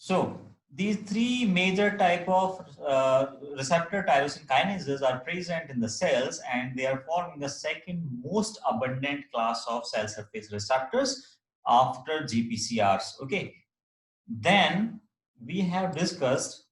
So these three major type of receptor tyrosine kinases are present in the cells, and they are forming the second most abundant class of cell surface receptors after GPCRs. Okay. Then we have discussed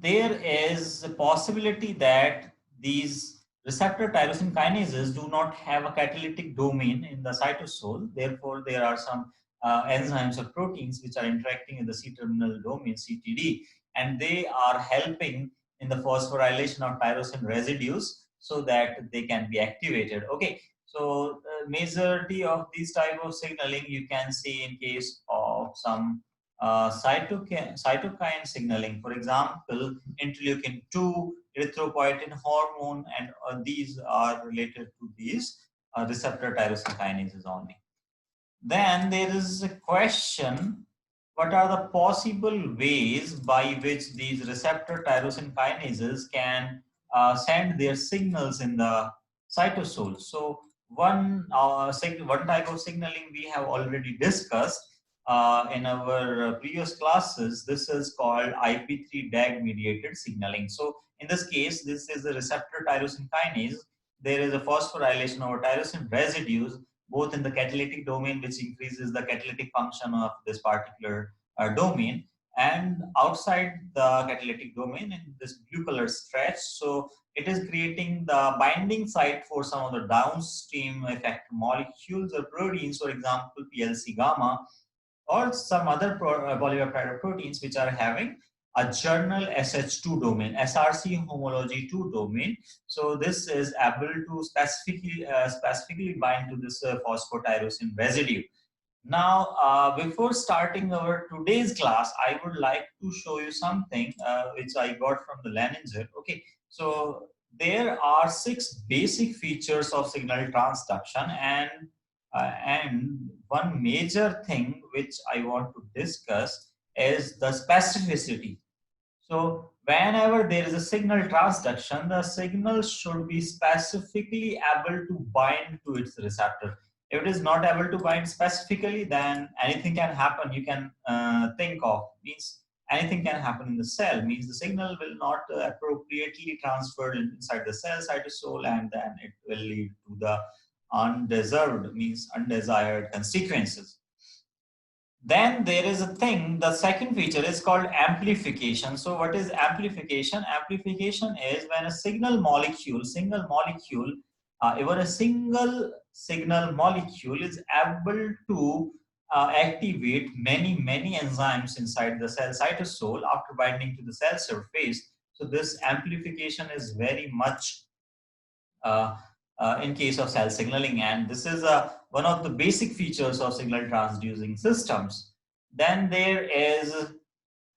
there is a possibility that these receptor tyrosine kinases do not have a catalytic domain in the cytosol. Therefore, there are some enzymes or proteins which are interacting in the C-terminal domain, CTD, and they are helping in the phosphorylation of tyrosine residues so that they can be activated. Okay, so the majority of these type of signaling you can see in case of some cytokine signaling, for example, interleukin 2, erythropoietin hormone, and these are related to these receptor tyrosine kinases only. Then there is a question, what are the possible ways by which these receptor tyrosine kinases can send their signals in the cytosol? So one type of signaling we have already discussed in our previous classes. This is called IP3 DAG mediated signaling. So in this case, this is the receptor tyrosine kinase. There is a phosphorylation of tyrosine residues both in the catalytic domain, which increases the catalytic function of this particular domain, and outside the catalytic domain in this blue color stretch. So it is creating the binding site for some of the downstream effector molecules or proteins, for example, PLC gamma, or some other polypeptide proteins which are having a journal SH2 domain, SRC homology 2 domain. So this is able to specifically bind to this phosphotyrosine residue. Now, before starting our today's class, I would like to show you something which I got from the Leninger. Okay, so there are 6 basic features of signal transduction, and one major thing which I want to discuss is the specificity. So whenever there is a signal transduction, the signal should be specifically able to bind to its receptor. If it is not able to bind specifically, then anything can happen. You can think of, means anything can happen in the cell, means the signal will not appropriately transferred inside the cell cytosol, and then it will lead to the undeserved, means undesired consequences. Then there is a thing, the second feature is called amplification. So what is amplification? Amplification is when a single molecule, even a single signal molecule is able to activate many enzymes inside the cell cytosol after binding to the cell surface. So this amplification is very much uh, in case of cell signaling, and this is one of the basic features of signal transducing systems. Then there is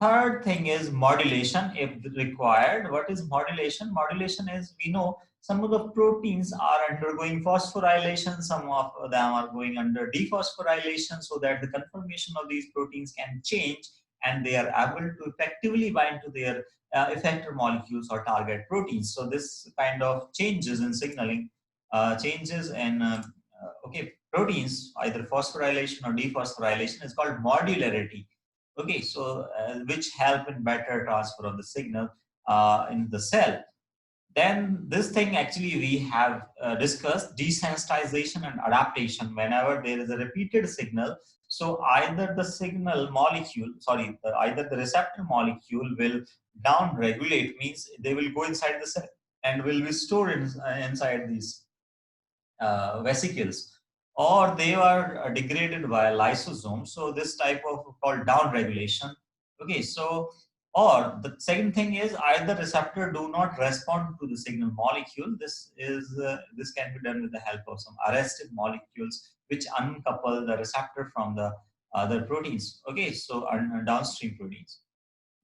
third thing is modulation if required. What is modulation? Modulation is, we know some of the proteins are undergoing phosphorylation, some of them are going under dephosphorylation, so that the conformation of these proteins can change and they are able to effectively bind to their effector molecules or target proteins. So this kind of changes in signaling, changes in proteins, either phosphorylation or dephosphorylation, is called modularity. Okay, so which help in better transfer of the signal in the cell. Then this thing actually we have discussed desensitization and adaptation whenever there is a repeated signal. So either the signal molecule, either the receptor molecule will down regulate, means they will go inside the cell and will be stored inside these vesicles, or they are degraded by lysosomes. So this type of called down regulation. Okay, so or the second thing is either receptor do not respond to the signal molecule. This can be done with the help of some arrested molecules which uncouple the receptor from the other proteins. Okay, so downstream proteins.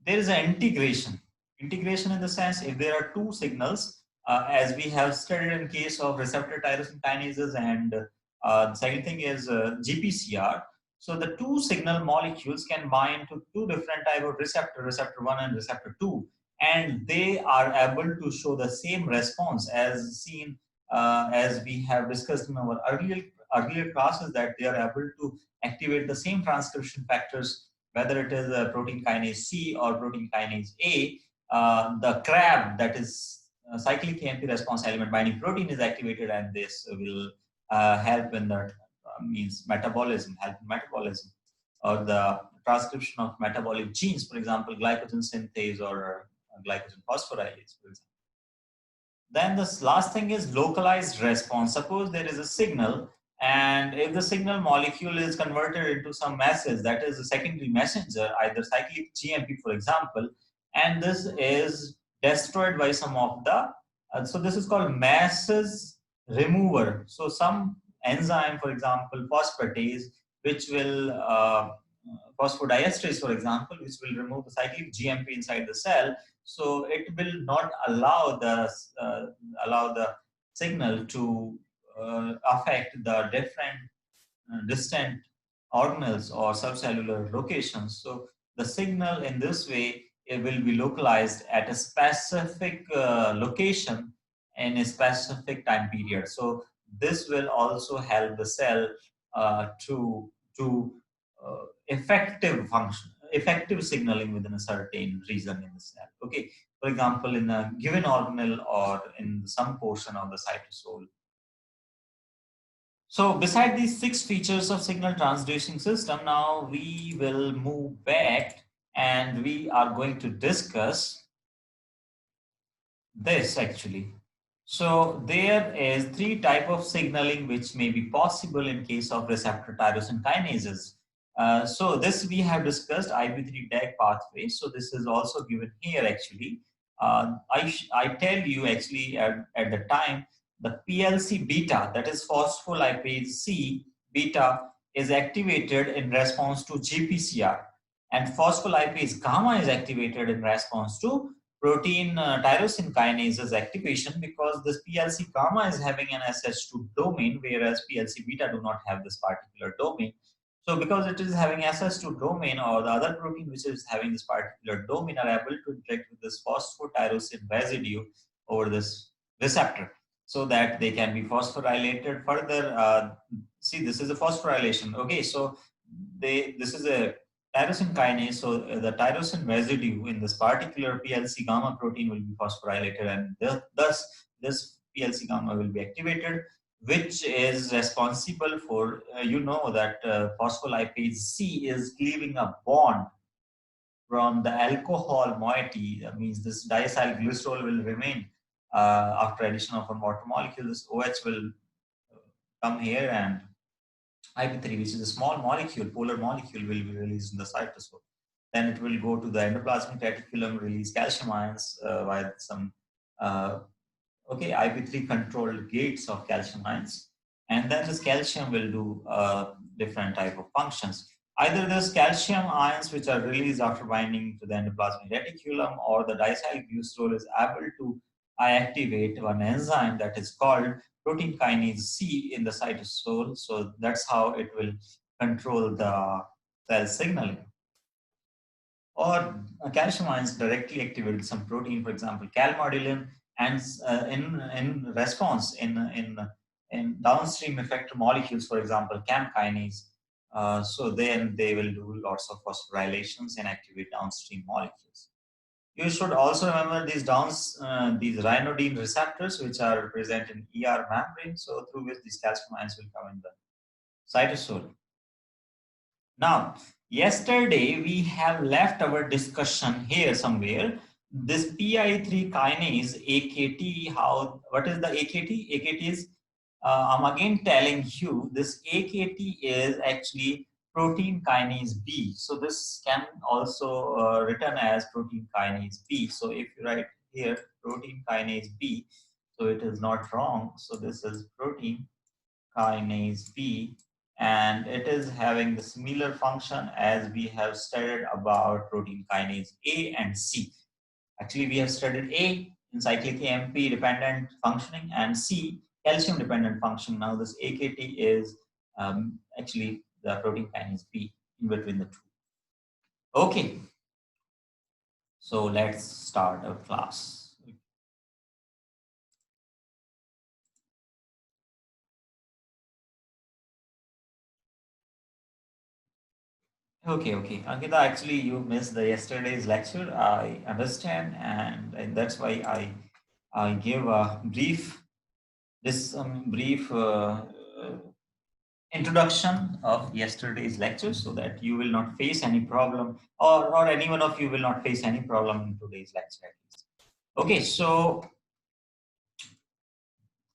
There is an integration. Integration in the sense, if there are two signals, as we have studied in case of receptor tyrosine kinases, and the second thing is GPCR. So the two signal molecules can bind to two different type of receptor, receptor 1 and receptor 2, and they are able to show the same response as seen as we have discussed in our earlier classes that they are able to activate the same transcription factors, whether it is a protein kinase C or protein kinase A. The CRAB, that is cyclic AMP response element binding protein, is activated, and this will help in the means metabolism, help in metabolism, or the transcription of metabolic genes, for example, glycogen synthase or glycogen phosphorylase, for example. Then this last thing is localized response. Suppose there is a signal, and if the signal molecule is converted into some message, that is a secondary messenger, either cyclic GMP, for example, and this is destroyed by some of the, so this is called message remover. So some enzyme, for example, phosphatase, which will, phosphodiesterase, for example, which will remove the cyclic GMP inside the cell. So it will not allow the signal to affect the different distant organelles or subcellular locations. So the signal in this way, it will be localized at a specific location in a specific time period. So this will also help the cell to effective signaling within a certain region in the cell. Okay, for example, in a given organelle or in some portion of the cytosol. So beside these 6 features of signal transducing system, now we will move back and we are going to discuss this actually. So there is 3 type of signaling which may be possible in case of receptor tyrosine kinases. So this we have discussed IP3-DAG pathway. So this is also given here actually. I tell you actually at the time, the PLC beta, that is phospholipase C beta, is activated in response to GPCR, and phospholipase gamma is activated in response to protein tyrosine kinases activation, because this PLC gamma is having an SH2 domain, whereas PLC beta do not have this particular domain. So because it is having SH2 domain, or the other protein which is having this particular domain are able to interact with this phosphotyrosine residue over this receptor, so that they can be phosphorylated further. See, this is a phosphorylation. Okay, so this is a tyrosine kinase, so the tyrosine residue in this particular PLC gamma protein will be phosphorylated, and thus this PLC gamma will be activated, which is responsible for, you know that phospholipase C is cleaving a bond from the alcohol moiety. That means this diacyl glycerol will remain after addition of one water molecule. This OH will come here, and IP3, which is a small molecule, polar molecule, will be released in the cytosol. Then it will go to the endoplasmic reticulum, release calcium ions via some IP3 controlled gates of calcium ions, and then this calcium will do different type of functions. Either this calcium ions which are released after binding to the endoplasmic reticulum, or the diacylglycerol is able to activate one enzyme that is called protein kinase C in the cytosol. So that's how it will control the cell signaling. Or calcium ions directly activate some protein, for example, calmodulin, and in response in downstream effector molecules, for example, CAM kinase. So then they will do lots of phosphorylations and activate downstream molecules. You should also remember these these ryanodine receptors, which are present in ER membrane, so through which these calcium ions will come in the cytosol. Now, yesterday we have left our discussion here somewhere. This PI-3 kinase AKT, what is the AKT? AKT is, I'm again telling you, this AKT is actually protein kinase B. So this can also written as protein kinase B. So if you write here protein kinase B, so it is not wrong. So this is protein kinase B, and it is having the similar function as we have studied about protein kinase A and C. Actually, we have studied A in cyclic AMP dependent functioning, and C calcium dependent function. Now this AKT is actually the protein kinase B in between the two. Okay, so let's start our class. Okay, okay. Ankita, actually, you missed the yesterday's lecture. I understand, and that's why I gave a brief introduction of yesterday's lecture so that you will not face any problem, or any one of you will not face any problem in today's lecture at least. Okay, so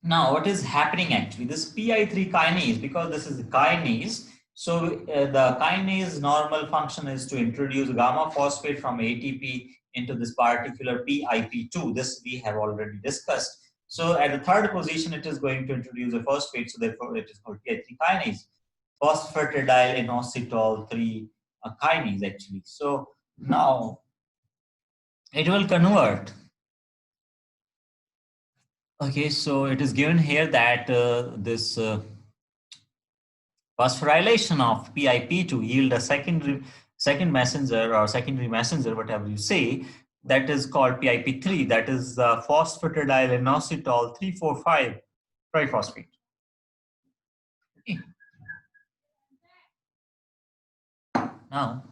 now what is happening actually? This PI3 kinase, because this is a kinase, so the kinase normal function is to introduce gamma phosphate from ATP into this particular PIP2. This we have already discussed. So at the third position, it is going to introduce a phosphate, so therefore it is called PI3 kinase. Phosphatidylinositol 3 kinase actually. So now it will convert. Okay, so it is given here that this phosphorylation of PIP to yield a second messenger or secondary messenger, whatever you say, that is called PIP3. That is phosphatidylinositol 3,4,5 triphosphate. Okay. Now,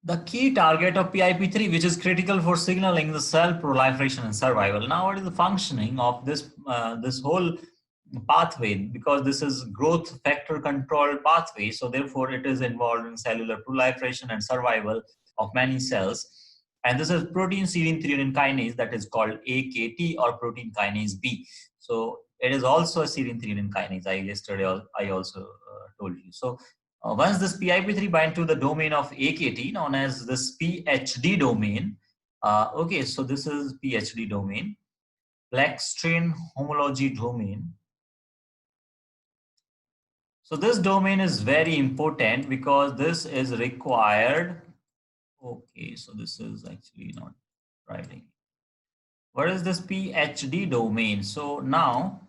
the key target of PIP3, which is critical for signaling the cell proliferation and survival. Now, what is the functioning of this whole pathway? Because this is growth factor control pathway, so therefore it is involved in cellular proliferation and survival of many cells. And this is protein serine threonine kinase, that is called AKT, or protein kinase B. So it is also a serine threonine kinase. I also told you. So once this PIP3 bind to the domain of AKT, known as this PHD domain. Okay, so this is PHD domain, Black-Strain homology domain. So this domain is very important because this is required. Okay, so this is actually not writing. What is this PHD domain? So now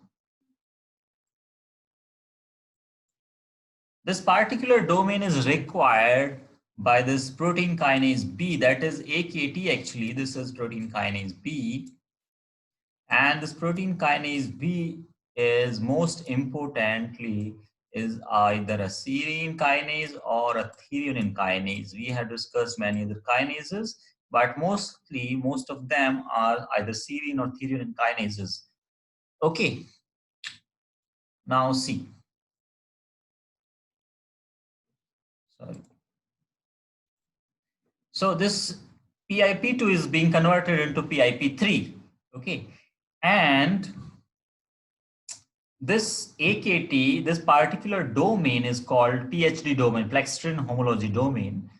this particular domain is required by this protein kinase B, that is AKT actually. This is protein kinase B. And this protein kinase B is most importantly is either a serine kinase or a threonine kinase. We have discussed many other kinases, but most of them are either serine or threonine kinases. Okay, now see. Sorry. So this PIP2 is being converted into PIP3. Okay, and this AKT, this particular domain is called PHD domain, Black-Strain homology domain.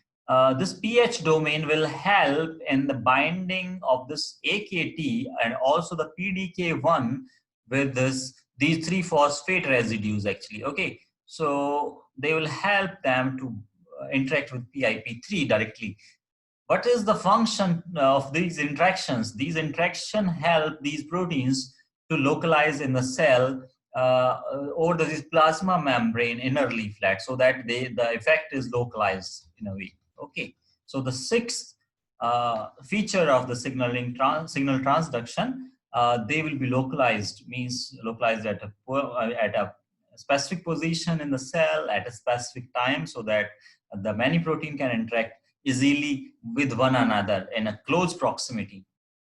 This PH domain will help in the binding of this AKT and also the PDK1 with these 3 phosphate residues actually. Okay, so they will help them to interact with PIP3 directly. What is the function of these interactions? These interactions help these proteins to localize in the cell or this plasma membrane inner leaflet, so that the effect is localized in a way. Okay, so the sixth feature of the signal transduction, they will be localized, means localized at a specific position in the cell at a specific time, so that the many protein can interact easily with one another in a close proximity.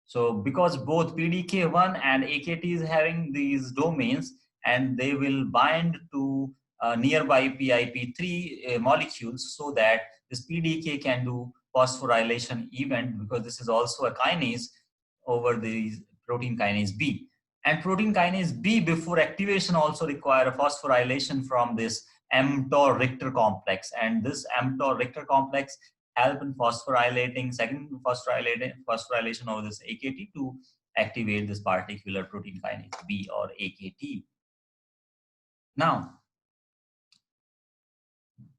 So because both PDK1 and AKT is having these domains, and they will bind to nearby PIP3 molecules, so that this PDK can do phosphorylation event, because this is also a kinase over the protein kinase B. And protein kinase B before activation also require a phosphorylation from this mTOR Richter complex, and this mTOR Richter complex help in second phosphorylation of this AKT to activate this particular protein kinase B or AKT. Now,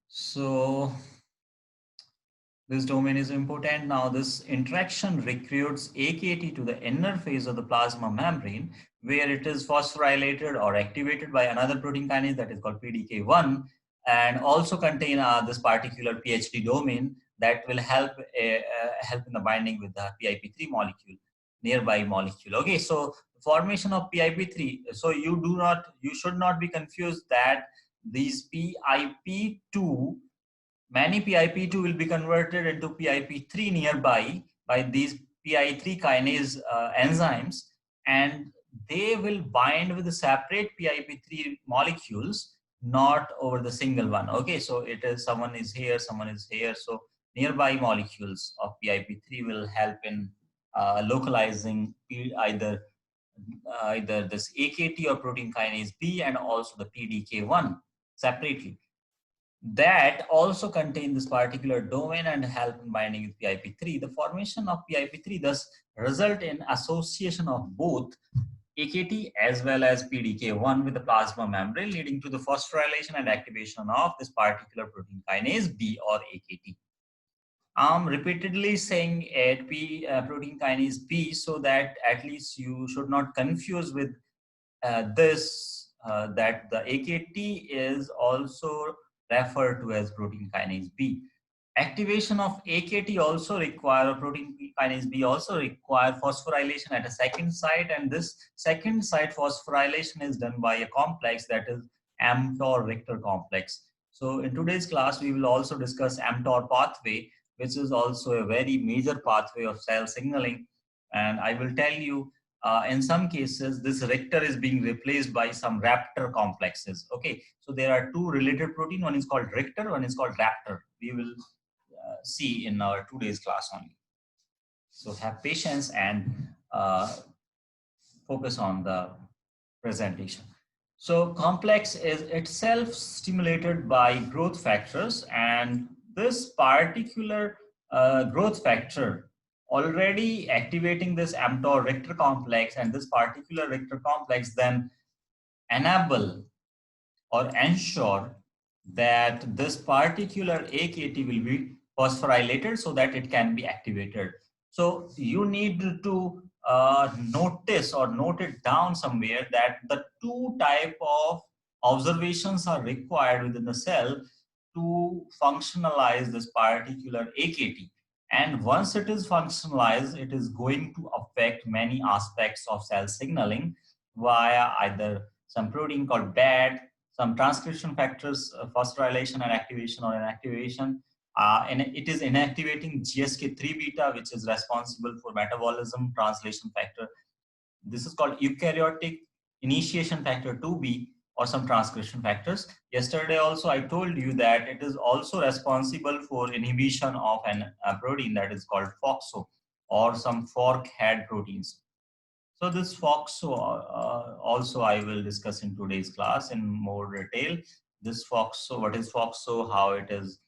so this domain is important. Now, this interaction recruits AKT to the inner phase of the plasma membrane, where it is phosphorylated or activated by another protein kinase that is called PDK1, and also contain this particular PHD domain that will help in the binding with the PIP3 molecule, nearby molecule. Okay, so formation of PIP3. So you should not be confused that these PIP2 many PIP2 will be converted into PIP3 nearby by these PI3 kinase enzymes, and they will bind with the separate PIP3 molecules, not over the single one. Okay, so it is someone is here, someone is here. So nearby molecules of PIP3 will help in localizing either this AKT or protein kinase B and also the PDK1 separately. That also contain this particular domain and help in binding with PIP3. The formation of PIP3 thus result in association of both AKT as well as PDK1 with the plasma membrane, leading to the phosphorylation and activation of this particular protein kinase B or AKT. I'm repeatedly saying it protein kinase B so that at least you should not confuse with that the AKT is also referred to as protein kinase B. Activation of AKT also require, or protein kinase B also require phosphorylation at a second site, and this second site phosphorylation is done by a complex that is mTOR-Richter complex. So in today's class, we will also discuss mTOR pathway, which is also a very major pathway of cell signaling. And I will tell you, in some cases, this Richter is being replaced by some Raptor complexes. Okay, so there are two related protein. One is called Richter, one is called Raptor. We will see in our today's class only. So have patience and focus on the presentation. So complex is itself stimulated by growth factors, and this particular growth factor already activating this mTOR-Richter complex, and this particular Richter complex then enable or ensure that this particular AKT will be phosphorylated so that it can be activated. So you need to notice or note it down somewhere that the two type of observations are required within the cell to functionalize this particular AKT. And once it is functionalized, it is going to affect many aspects of cell signaling via either some protein called BAD, some transcription factors, phosphorylation and activation or inactivation. And it is inactivating GSK3 beta, which is responsible for metabolism translation factor. This is called eukaryotic initiation factor 2B or some transcription factors. Yesterday also I told you that it is also responsible for inhibition of a protein that is called FOXO or some fork head proteins. So this FOXO also I will discuss in today's class in more detail. This FOXO, what is FOXO, how it is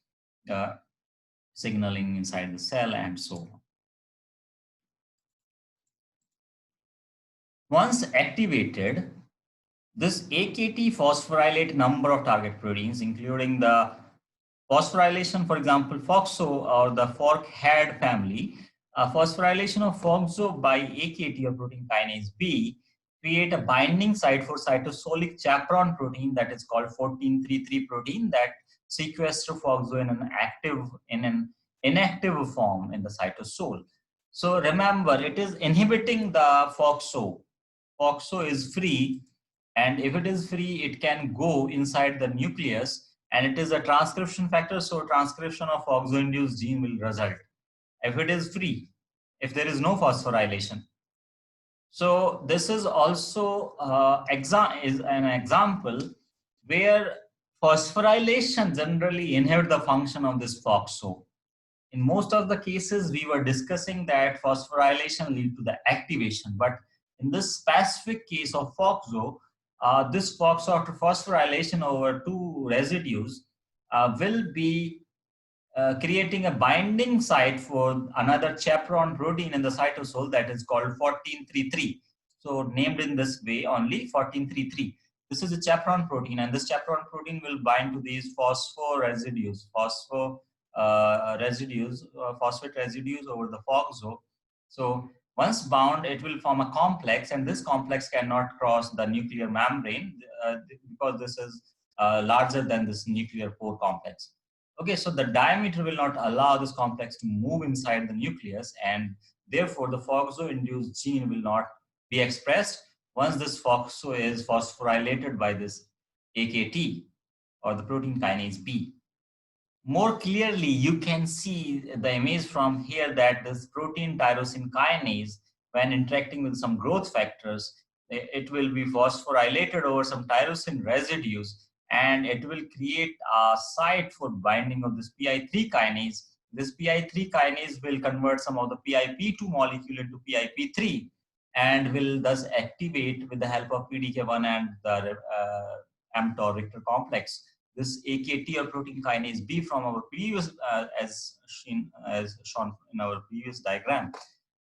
signaling inside the cell and so on. Once activated, this AKT phosphorylate number of target proteins, including the phosphorylation, for example, FOXO or the fork head family. Phosphorylation of FOXO by AKT or protein kinase B create a binding site for cytosolic chaperone protein that is called 14-3-3 protein that sequesters FOXO in an inactive form in the cytosol. So remember, it is inhibiting the FOXO. FOXO is free, and if it is free, it can go inside the nucleus, and it is a transcription factor, so transcription of FOXO-induced gene will result if it is free, if there is no phosphorylation. So this is also is an example where phosphorylation generally inhibits the function of this FOXO. In most of the cases, we were discussing that phosphorylation leads to the activation, but in this specific case of FOXO, this FOXO after phosphorylation over two residues will be creating a binding site for another chaperone protein in the cytosol that is called 14-3-3. So named in this way only 14-3-3. This is a chaperone protein, and this chaperone protein will bind to these phosphate residues over the FOXO. So once bound, it will form a complex, and this complex cannot cross the nuclear membrane because this is larger than this nuclear pore complex. Okay, so the diameter will not allow this complex to move inside the nucleus, and therefore the FOXO-induced gene will not be expressed once this FOXO is phosphorylated by this AKT or the protein kinase B. more clearly, you can see the image from here that this protein tyrosine kinase, when interacting with some growth factors, it will be phosphorylated over some tyrosine residues, and it will create a site for binding of this PI3 kinase. This PI3 kinase will convert some of the PIP2 molecule into PIP3 and will thus activate with the help of PDK1 and the mTOR Richter complex this AKT or protein kinase B from our previous, as shown in our previous diagram.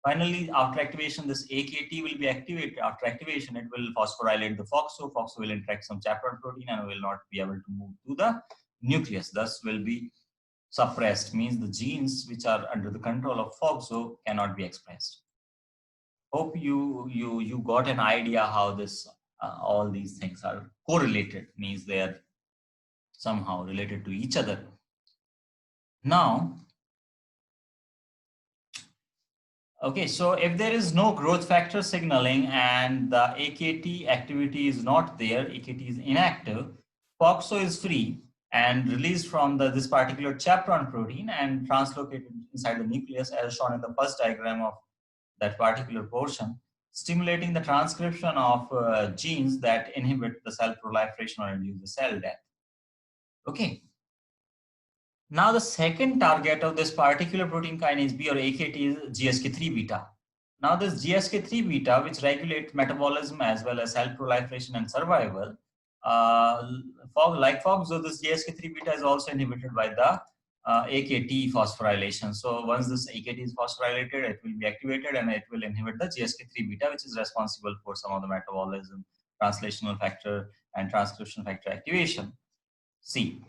Finally, after activation, this AKT will be activated. After activation, it will phosphorylate the FOXO. FOXO will interact some chaperone protein and will not be able to move to the nucleus. Thus, will be suppressed. Means the genes which are under the control of FOXO cannot be expressed. Hope you got an idea how this all these things are correlated. Means they are somehow related to each other. Now, okay, so if there is no growth factor signaling and the AKT activity is not there, AKT is inactive, FOXO is free and released from this particular chaperone protein and translocated inside the nucleus as shown in the first diagram of that particular portion, stimulating the transcription of genes that inhibit the cell proliferation or induce the cell death. Okay. Now, the second target of this particular protein kinase B or AKT is GSK3 beta. Now, this GSK3 beta, which regulates metabolism as well as cell proliferation and survival, like FOXO, this GSK3 beta is also inhibited by the AKT phosphorylation. So, once this AKT is phosphorylated, it will be activated and it will inhibit the GSK3 beta, which is responsible for some of the metabolism, translational factor, and transcription factor activation. See.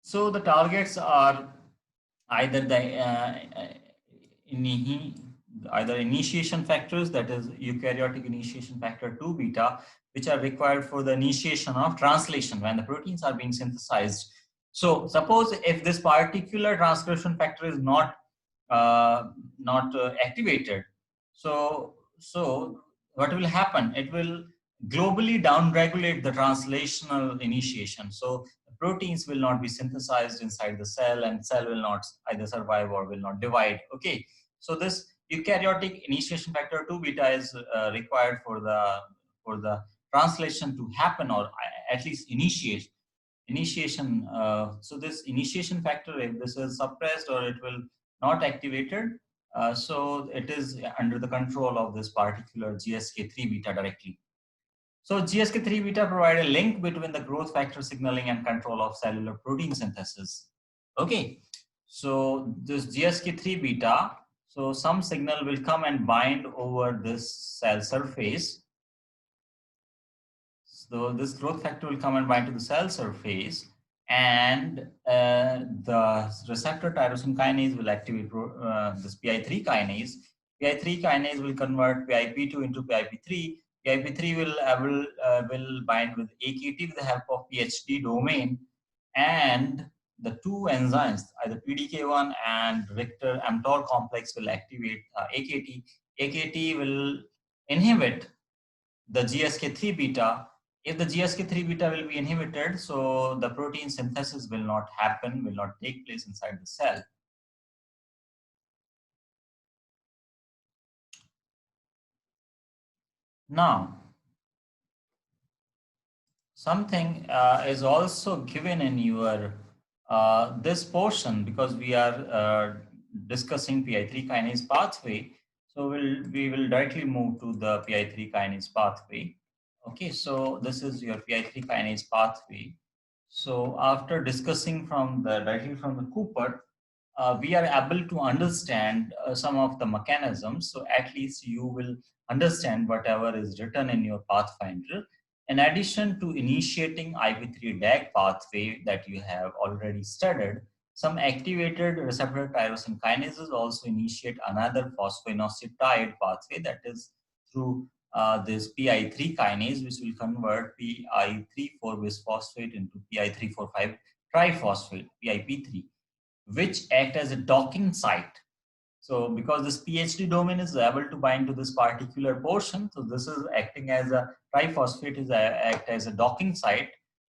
So the targets are either either initiation factors, that is eukaryotic initiation factor 2 beta, which are required for the initiation of translation when the proteins are being synthesized. So suppose if this particular transcription factor is not activated, so what will happen? It will globally downregulate the translational initiation. So proteins will not be synthesized inside the cell and cell will not either survive or will not divide. Okay, so this eukaryotic initiation factor 2 beta is required for the translation to happen, or at least initiation. So this initiation factor, if this is suppressed or it will not activated, so it is under the control of this particular GSK3 beta directly. So GSK3 beta provide a link between the growth factor signaling and control of cellular protein synthesis. Okay, so this GSK3 beta, so some signal will come and bind over this cell surface. So this growth factor will come and bind to the cell surface, and the receptor tyrosine kinase will activate this PI3 kinase. PI3 kinase will convert PIP2 into PIP3. PIP3 will bind with AKT with the help of PHD domain, and the two enzymes, either PDK1 and Richter mTOR complex, will activate AKT. AKT will inhibit the GSK3 beta. If the GSK3 beta will be inhibited, so the protein synthesis will not happen, will not take place inside the cell. Now, something is also given in your this portion, because we are discussing PI3 kinase pathway. So we will directly move to the PI3 kinase pathway. Okay, so this is your PI3 kinase pathway. So after discussing directly from the Cooper, we are able to understand some of the mechanisms. So at least you will understand whatever is written in your Pathfinder. In addition to initiating IP3 DAG pathway that you have already studied, some activated receptor tyrosine kinases also initiate another phosphoinositide pathway, that is through this PI3 kinase, which will convert PI3,4 bisphosphate into PI3,4,5 triphosphate, PIP3, which act as a docking site So because this PhD domain is able to bind to this particular portion, so this is acting as a triphosphate is act as a docking site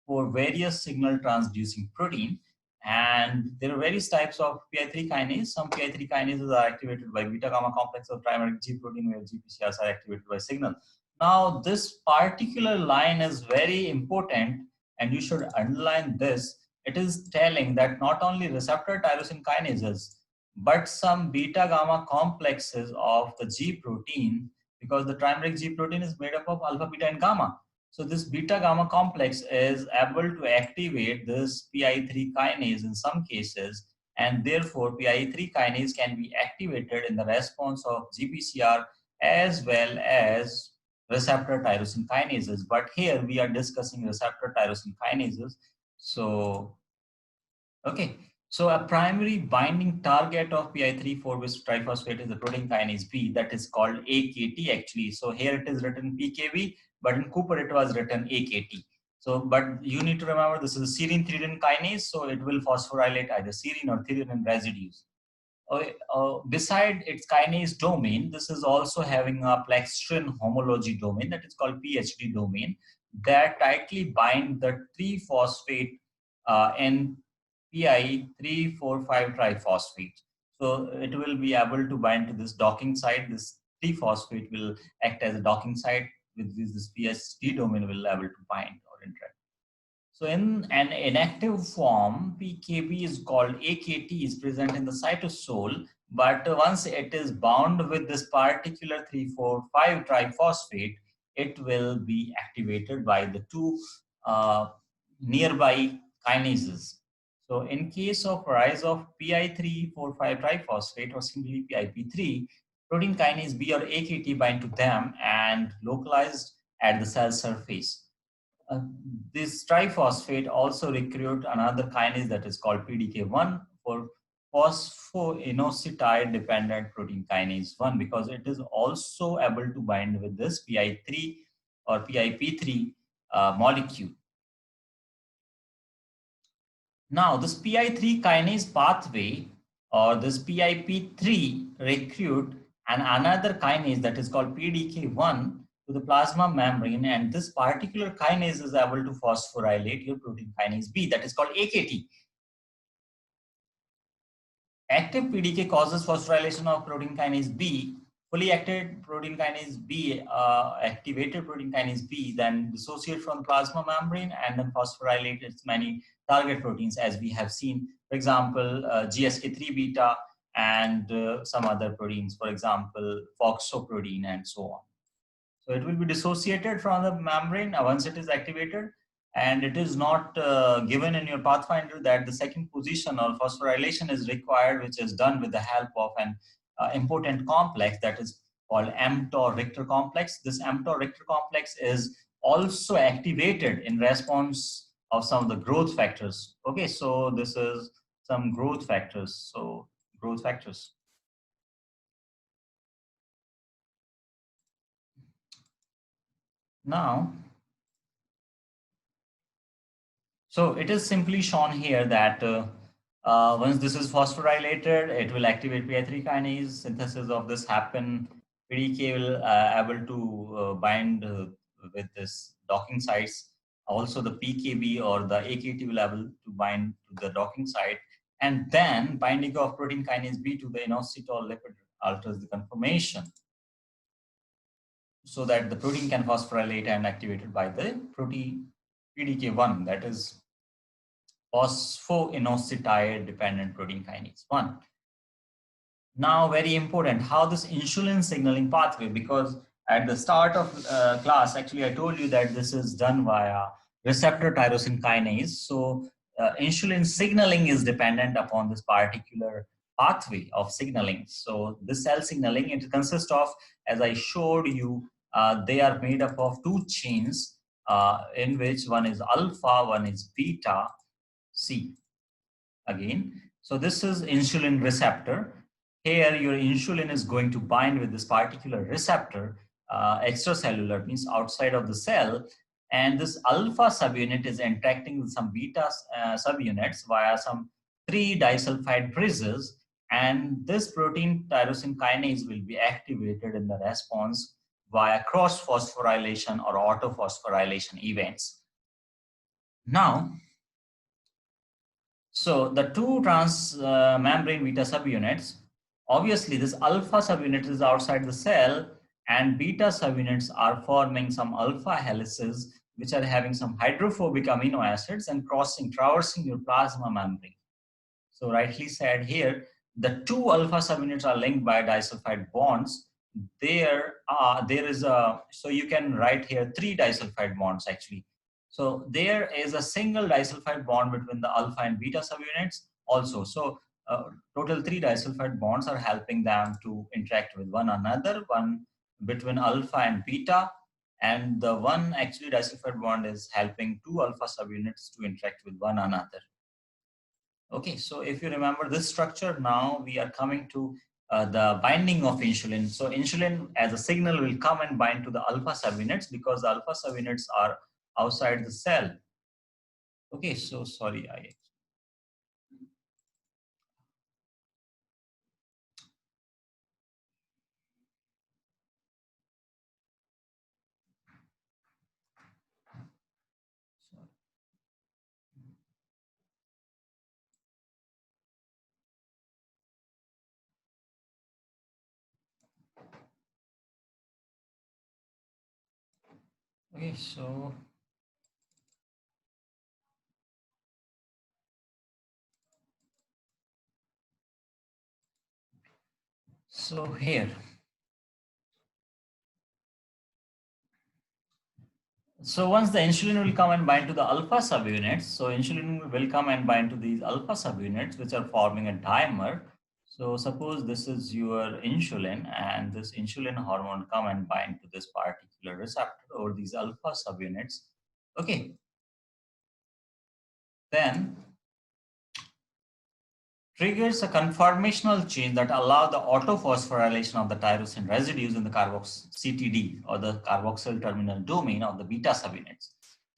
for various signal transducing protein. And there are various types of PI3 kinase. Some PI3 kinases are activated by beta gamma complex of trimeric G protein, where GPCRs are activated by signal. Now, this particular line is very important, and you should underline this. It is telling that not only receptor tyrosine kinases, but some beta gamma complexes of the G protein, because the trimeric G protein is made up of alpha, beta, and gamma. So this beta gamma complex is able to activate this PI3 kinase in some cases, and therefore PI3 kinase can be activated in the response of GPCR as well as receptor tyrosine kinases. But here we are discussing receptor tyrosine kinases. So okay, so a primary binding target of PI3-4-bis triphosphate is the protein kinase B, that is called AKT actually. So here it is written PKB, but in Cooper it was written AKT. So, but you need to remember this is a serine-threonine kinase, so it will phosphorylate either serine or threonine residues. Beside its kinase domain, this is also having a plextrin homology domain that is called PHD domain that tightly bind the 3-phosphate in PI345 triphosphate. So it will be able to bind to this docking site. This 3-phosphate will act as a docking site with this PHD domain will be able to bind or interact. So in an inactive form, PKB is called AKT, is present in the cytosol, but once it is bound with this particular 3,4,5 triphosphate, it will be activated by the two nearby kinases. So in case of rise of PI345 triphosphate or simply PIP3, protein kinase B or AKT bind to them and localized at the cell surface. This triphosphate also recruit another kinase that is called PDK1 for phosphoinositide dependent protein kinase 1, because it is also able to bind with this PI3 or PIP3 molecule. Now, this PI3 kinase pathway or this PIP3 recruit and another kinase that is called PDK1 to the plasma membrane, and this particular kinase is able to phosphorylate your protein kinase B, that is called AKT. Active PDK causes phosphorylation of protein kinase B. Fully activated protein kinase B, activated protein kinase B, then dissociate from the plasma membrane and then phosphorylate its many target proteins, as we have seen, for example, GSK3 beta and some other proteins, for example, FOXO protein and so on. So it will be dissociated from the membrane once it is activated, and it is not given in your pathfinder that the second position or phosphorylation is required, which is done with the help of an important complex that is called mTOR-Richter complex. This mTOR-Richter complex is also activated in response of some of the growth factors. Okay, so this is some growth factors. So growth factors. Now, so it is simply shown here that once this is phosphorylated, it will activate PI3 kinase. Synthesis of this happen. PDK will able to bind with this docking sites. Also, the PKB or the AKT will able to bind to the docking site, and then binding of protein kinase B to the inositol lipid alters the conformation, so that the protein can phosphorylate and activated by the protein PDK1, that is phosphoinositide dependent protein kinase 1. Now, very important, how this insulin signaling pathway, because at the start of class, actually, I told you that this is done via receptor tyrosine kinase. So insulin signaling is dependent upon this particular pathway of signaling. So this cell signaling, it consists of, as I showed you, they are made up of two chains in which one is alpha, one is beta, C again. So this is insulin receptor. Here your insulin is going to bind with this particular receptor, extracellular, means outside of the cell, and this alpha subunit is interacting with some beta subunits via some 3 disulfide bridges, And this protein tyrosine kinase will be activated in the response via cross-phosphorylation or autophosphorylation events. Now, so the two transmembrane beta subunits, obviously this alpha subunit is outside the cell and beta subunits are forming some alpha helices which are having some hydrophobic amino acids and traversing your plasma membrane. So rightly said here, the two alpha subunits are linked by disulfide bonds. There is a, so you can write here three disulfide bonds actually. So there is a single disulfide bond between the alpha and beta subunits also. So total three disulfide bonds are helping them to interact with one another, one between alpha and beta, and the one actually disulfide bond is helping two alpha subunits to interact with one another. Okay, so if you remember this structure, now we are coming to the binding of insulin. So insulin as a signal will come and bind to the alpha subunits because the alpha subunits are outside the cell. Okay, so sorry, okay, so here. So once the insulin will come and bind to the alpha subunits, so insulin will come and bind to these alpha subunits, which are forming a dimer. So suppose this is your insulin and this insulin hormone come and bind to this particular receptor or these alpha subunits. Okay. Then triggers a conformational change that allow the autophosphorylation of the tyrosine residues in the CTD or the carboxyl terminal domain of the beta subunits.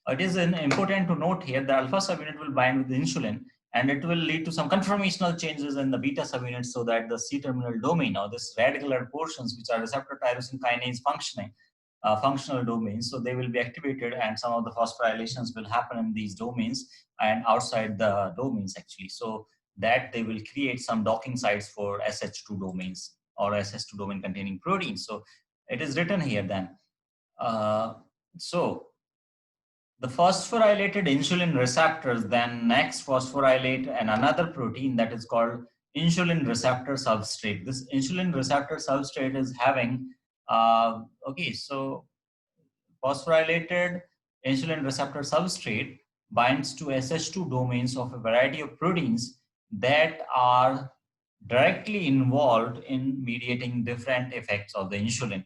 It is important to note here that alpha subunit will bind with the insulin and it will lead to some conformational changes in the beta subunits so that the C-terminal domain or this radicular portions which are receptor tyrosine kinase functional domains, so they will be activated and some of the phosphorylations will happen in these domains and outside the domains actually. So that they will create some docking sites for SH2 domains or SH2 domain containing proteins. So it is written here then. So the phosphorylated insulin receptors then next phosphorylate and another protein that is called insulin receptor substrate. This insulin receptor substrate is having, okay, so phosphorylated insulin receptor substrate binds to SH2 domains of a variety of proteins that are directly involved in mediating different effects of the insulin.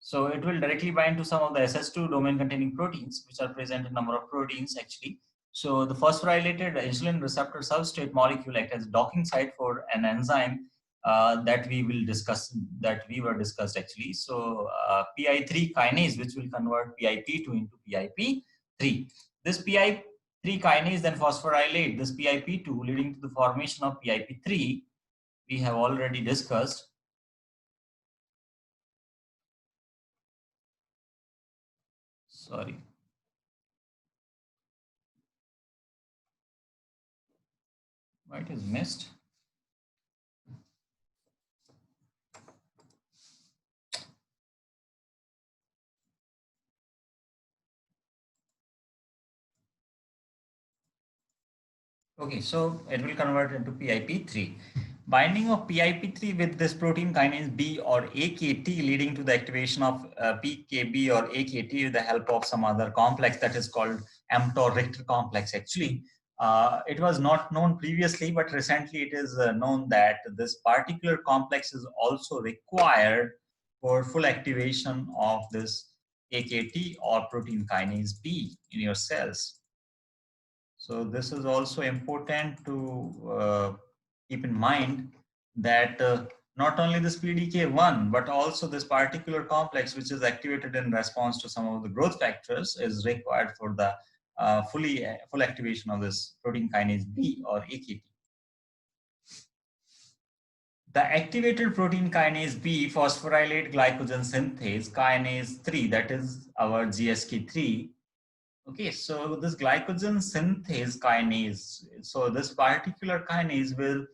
So it will directly bind to some of the SS2 domain containing proteins, which are present in number of proteins actually. So the phosphorylated insulin receptor substrate molecule acts as docking site for an enzyme that we will discuss, that we were discussed actually. So PI-3 kinase, which will convert PIP2 into PIP3. This PI-3 kinase then phosphorylate this PIP2, leading to the formation of PIP3. We have already discussed. Sorry. Why it is missed? Okay, so it will convert into PIP3. Binding of PIP3 with this protein kinase B or AKT leading to the activation of PKB or AKT with the help of some other complex that is called mTOR-Richter complex actually. It was not known previously, but recently it is known that this particular complex is also required for full activation of this AKT or protein kinase B in your cells. So this is also important to keep in mind that not only this PDK1, but also this particular complex, which is activated in response to some of the growth factors, is required for the full activation of this protein kinase B or AKT. The activated protein kinase B phosphorylate glycogen synthase kinase 3, that is our GSK3. Okay, so this glycogen synthase kinase, so this particular kinase will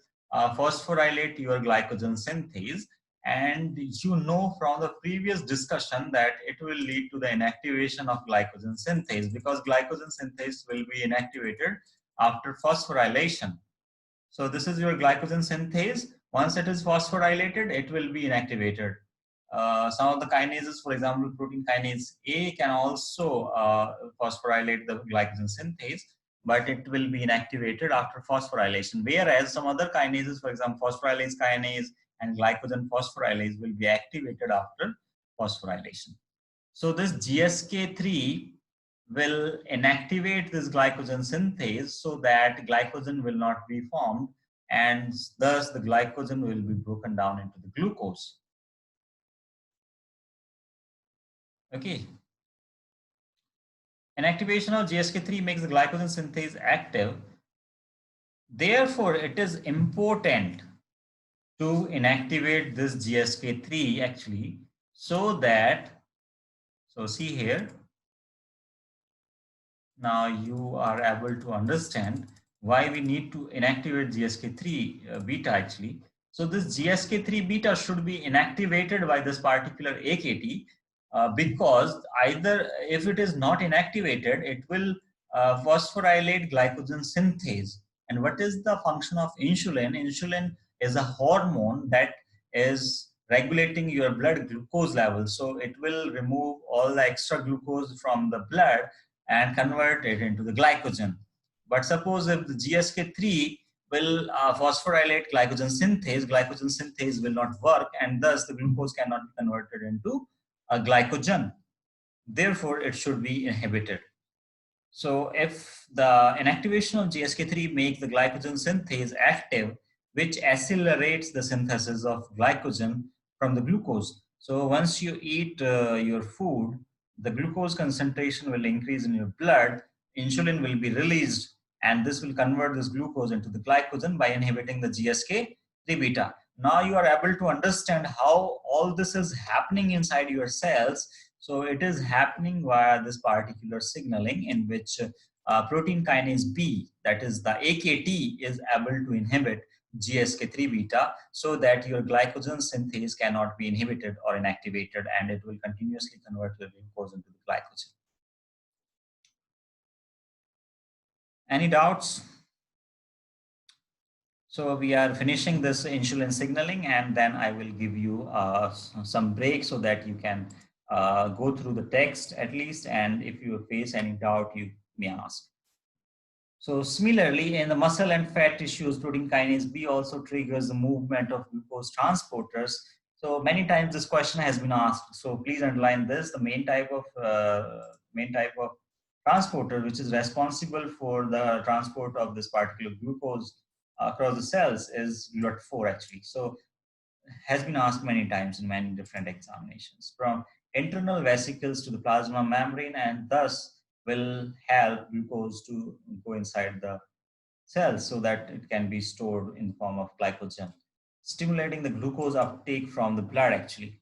phosphorylate your glycogen synthase, and you know from the previous discussion that it will lead to the inactivation of glycogen synthase, because glycogen synthase will be inactivated after phosphorylation. So this is your glycogen synthase. Once it is phosphorylated, it will be inactivated. Some of the kinases, for example, protein kinase A can also phosphorylate the glycogen synthase, but it will be inactivated after phosphorylation. Whereas some other kinases, for example, phosphorylase kinase and glycogen phosphorylase will be activated after phosphorylation. So this GSK3 will inactivate this glycogen synthase so that glycogen will not be formed, and thus the glycogen will be broken down into the glucose. Okay. Inactivation of GSK3 makes the glycogen synthase active. Therefore, it is important to inactivate this GSK3 actually, so that, so see here, now you are able to understand why we need to inactivate GSK3 beta actually. So this GSK3 beta should be inactivated by this particular AKT, because either if it is not inactivated, it will phosphorylate glycogen synthase. And what is the function of insulin? Insulin is a hormone that is regulating your blood glucose level. So it will remove all the extra glucose from the blood and convert it into the glycogen. But suppose if the GSK3 will phosphorylate glycogen synthase will not work, and thus the glucose cannot be converted into a glycogen. Therefore, it should be inhibited. So if the inactivation of GSK3 makes the glycogen synthase active, which accelerates the synthesis of glycogen from the glucose. So once you eat your food, the glucose concentration will increase in your blood, insulin will be released, and this will convert this glucose into the glycogen by inhibiting the GSK3 beta. Now you are able to understand how all this is happening inside your cells. So it is happening via this particular signaling in which protein kinase B, that is the AKT, is able to inhibit GSK3 beta so that your glycogen synthase cannot be inhibited or inactivated, and it will continuously convert your glucose into the glycogen. Any doubts? So we are finishing this insulin signaling, and then I will give you some break so that you can go through the text at least, and if you face any doubt, you may ask. So similarly, in the muscle and fat tissues, protein kinase B also triggers the movement of glucose transporters. So many times this question has been asked. So please underline this: the main type of transporter which is responsible for the transport of this particular glucose across the cells is GLUT4 actually. So has been asked many times in many different examinations, from internal vesicles to the plasma membrane, and thus will help glucose to go inside the cells so that it can be stored in the form of glycogen, stimulating the glucose uptake from the blood actually.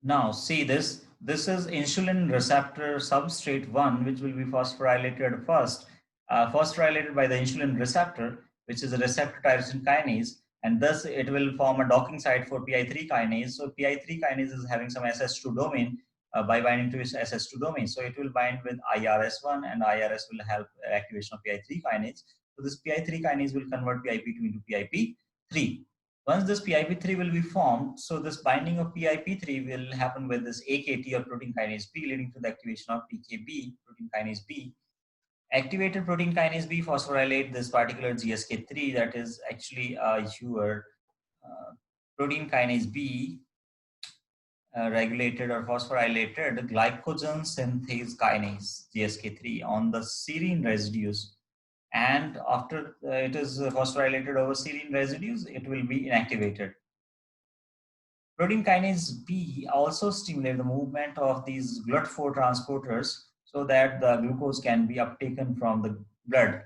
Now see this. This is insulin receptor substrate 1, which will be phosphorylated first, phosphorylated by the insulin receptor, which is a receptor tyrosine kinase, and thus it will form a docking site for PI-3 kinase. So PI-3 kinase is having some SS2 domain by binding to its SS2 domain. So it will bind with IRS1, and IRS will help activation of PI-3 kinase. So this PI-3 kinase will convert PIP2 into PIP3. Once this PIP3 will be formed, so this binding of PIP3 will happen with this AKT or protein kinase B, leading to the activation of PKB, protein kinase B. Activated protein kinase B phosphorylate this particular GSK3, that is actually your protein kinase B regulated or phosphorylated glycogen synthase kinase GSK3 on the serine residues. And after it is phosphorylated over serine residues, it will be inactivated. Protein kinase B also stimulate the movement of these GLUT4 transporters so that the glucose can be uptaken from the blood.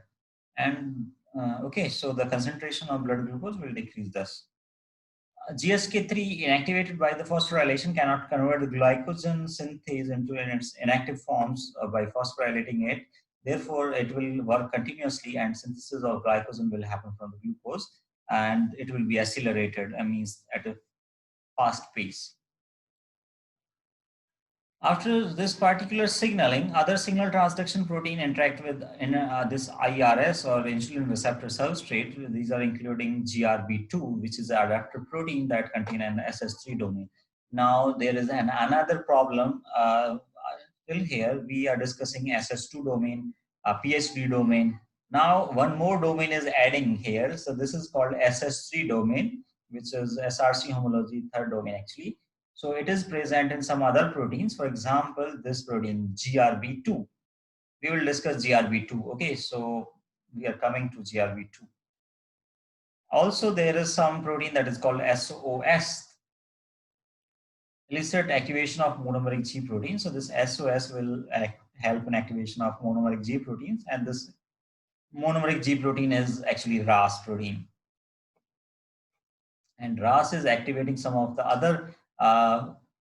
And Okay, so the concentration of blood glucose will decrease thus. GSK3 inactivated by the phosphorylation cannot convert the glycogen synthase into its inactive forms by phosphorylating it. Therefore, it will work continuously and synthesis of glycogen will happen from the glucose and it will be accelerated, means at a fast pace. After this particular signaling, other signal transduction protein interact with this IRS or insulin receptor substrate. These are including GRB2, which is an adapter protein that contain an SS3 domain. Now there is another problem. Till here, we are discussing SS2 domain, PHD domain. Now one more domain is adding here. So this is called SS3 domain, which is SRC homology third domain actually. So it is present in some other proteins. For example, this protein GRB2. We will discuss GRB2. Okay, so we are coming to GRB2. Also, there is some protein that is called SOS, elicit activation of monomeric G protein. So this SOS will help in activation of monomeric G proteins, and this monomeric G protein is actually RAS protein. And RAS is activating some of the other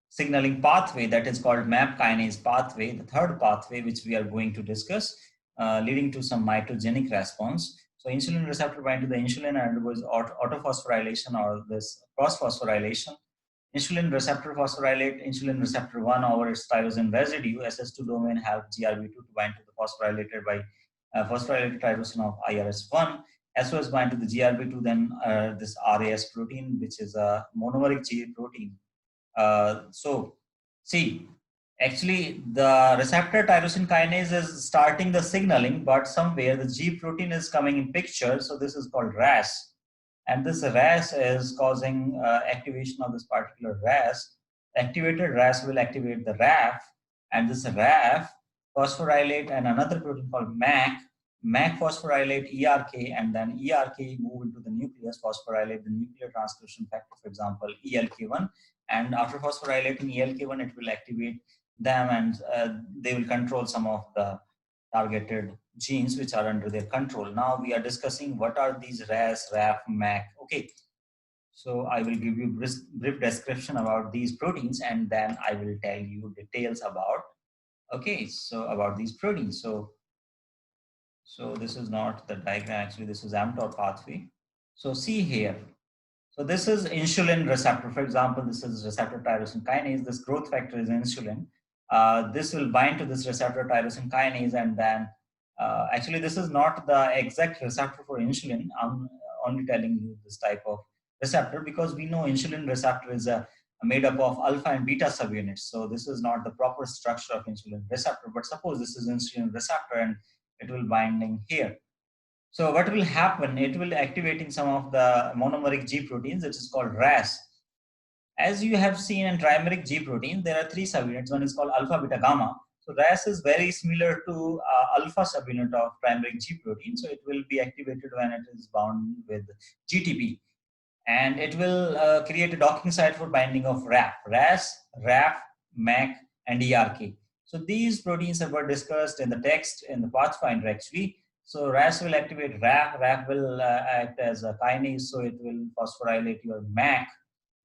signaling pathway that is called MAP kinase pathway, the third pathway which we are going to discuss, leading to some mitogenic response. So insulin receptor bind to the insulin and undergoes autophosphorylation or this cross-phosphorylation. Insulin receptor phosphorylate insulin receptor 1 over its tyrosine residue. SS2 domain have GRB2 to bind to the phosphorylated by phosphorylated tyrosine of IRS1. SOS bind to the GRB2, then this RAS protein, which is a monomeric G protein. So, see, actually the receptor tyrosine kinase is starting the signaling, but somewhere the G protein is coming in picture. So this is called RAS. And this RAS is causing activation of this particular RAS. Activated RAS will activate the RAF, and this RAF phosphorylate and another protein called MAC phosphorylate ERK, and then ERK move into the nucleus, phosphorylate the nuclear transcription factor, for example, ELK1. And after phosphorylating ELK1, it will activate them and they will control some of the targeted genes which are under their control. Now we are discussing what are these RAS, RAF, MAC. Okay, so I will give you brief description about these proteins and then I will tell you details about, okay, so about these proteins. So this is not the diagram, actually this is mTOR pathway. So see here, so this is insulin receptor. For example, this is receptor tyrosine kinase. This growth factor is insulin. This will bind to this receptor tyrosine kinase, and then actually this is not the exact receptor for insulin. I'm only telling you this type of receptor because we know insulin receptor is made up of alpha and beta subunits. So this is not the proper structure of insulin receptor. But suppose this is insulin receptor and it will binding here. So what will happen? It will activating some of the monomeric G proteins, which is called RAS. As you have seen in trimeric G protein, there are three subunits. One is called alpha, beta, gamma. So RAS is very similar to alpha subunit of trimeric G protein. So it will be activated when it is bound with GTP. And it will create a docking site for binding of RAS, RAF, MAC, and ERK. So these proteins were discussed in the text in the Pathfinder actually. So RAS will activate RAF, RAF will act as a kinase, so it will phosphorylate your MAC.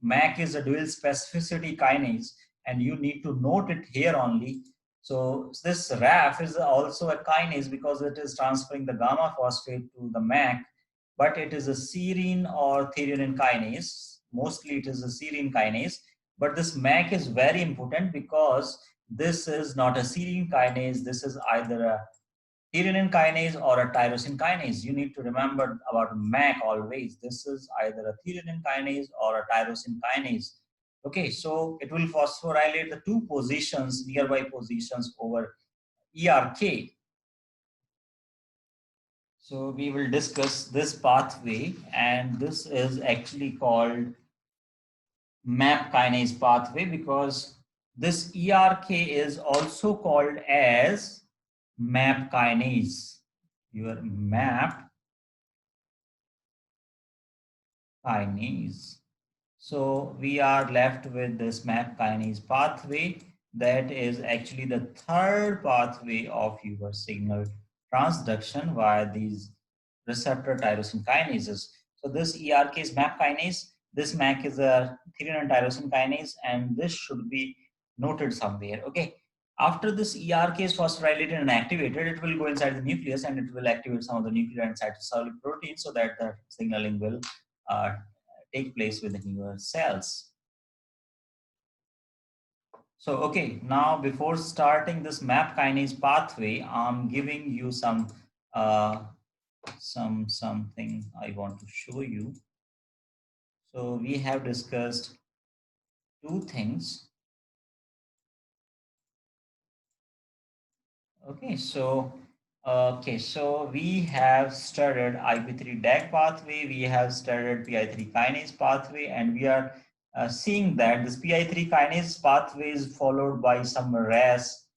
MAC is a dual specificity kinase, and you need to note it here only. So this RAF is also a kinase because it is transferring the gamma phosphate to the MAC, but it is a serine or threonine kinase. Mostly it is a serine kinase, but this MAC is very important because this is not a serine kinase. This is either a threonine kinase or a tyrosine kinase. You need to remember about MAC always. This is either a threonine kinase or a tyrosine kinase. Okay, so it will phosphorylate the two positions, nearby positions over ERK. So we will discuss this pathway, and this is actually called MAP kinase pathway because this ERK is also called as MAP kinase. Your MAP kinase. So we are left with this MAP kinase pathway that is actually the third pathway of your signal transduction via these receptor tyrosine kinases. So this ERK is MAP kinase, this MAC is a threonine tyrosine kinase, and this should be noted somewhere. Okay. After this ERK is phosphorylated and activated, it will go inside the nucleus and it will activate some of the nuclear and cytosolic proteins so that the signaling will take place within your cells. So, okay, now before starting this MAP kinase pathway, I'm giving you something I want to show you. So we have discussed two things. So we have studied IP3 DAG pathway, we have studied PI3 kinase pathway, and we are seeing that this PI3 kinase pathway is followed by some RAS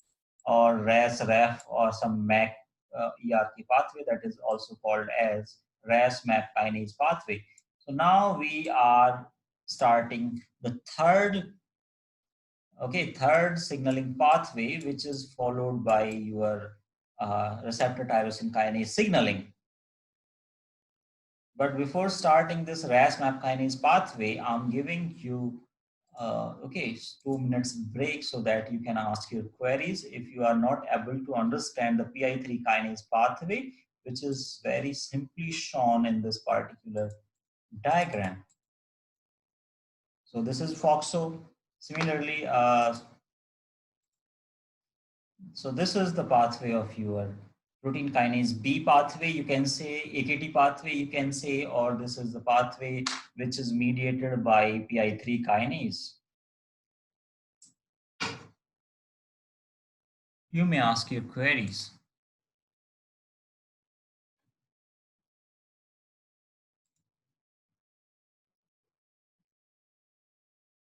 or RAS-RAF or some MAC ERK pathway that is also called as RAS-MAP kinase pathway. So now we are starting the third signaling pathway, which is followed by your receptor tyrosine kinase signaling. But before starting this RAS-MAP kinase pathway, I'm giving you 2 minutes break so that you can ask your queries if you are not able to understand the PI3 kinase pathway, which is very simply shown in this particular diagram. So this is FOXO. Similarly, so this is the pathway of your protein kinase B pathway, you can say, AKT pathway, you can say, or this is the pathway which is mediated by PI3 kinase. You may ask your queries.